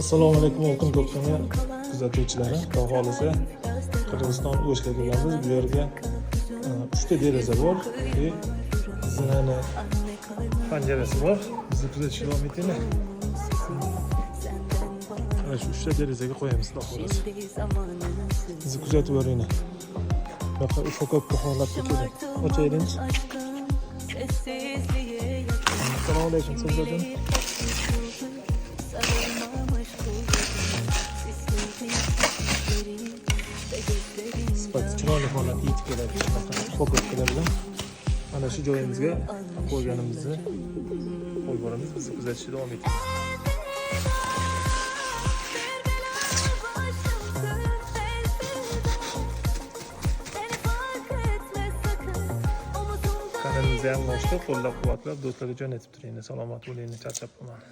Assalomu alaykum oltin ko'pkami kuzatuvchilari. Xudo xolisa Qirg'iziston O'shga kelganmiz. Bu yerga 3 ta deraza bor va zinani panjarasi bor. Bizni kuzatishga davom etinglar. Mana shu 3 ta derazaga qo'yamiz, xudo xolisa. Bizni kuzatib boringlar. Baqa ushbu ko'pga holatga keling. O'taylik. Assalomu alaykum sizlardan. Chiroyli holat yetib keladi. Fokuslar bilan mana shu joyimizga qo'yganimizni qo'yib boramiz. Bizni kuzatishda davom eting. Kanalimizni ham qo'llab-quvvatlab do'stlarga jo'natib turinglar. Salomat bo'linglar, charchab qolmang.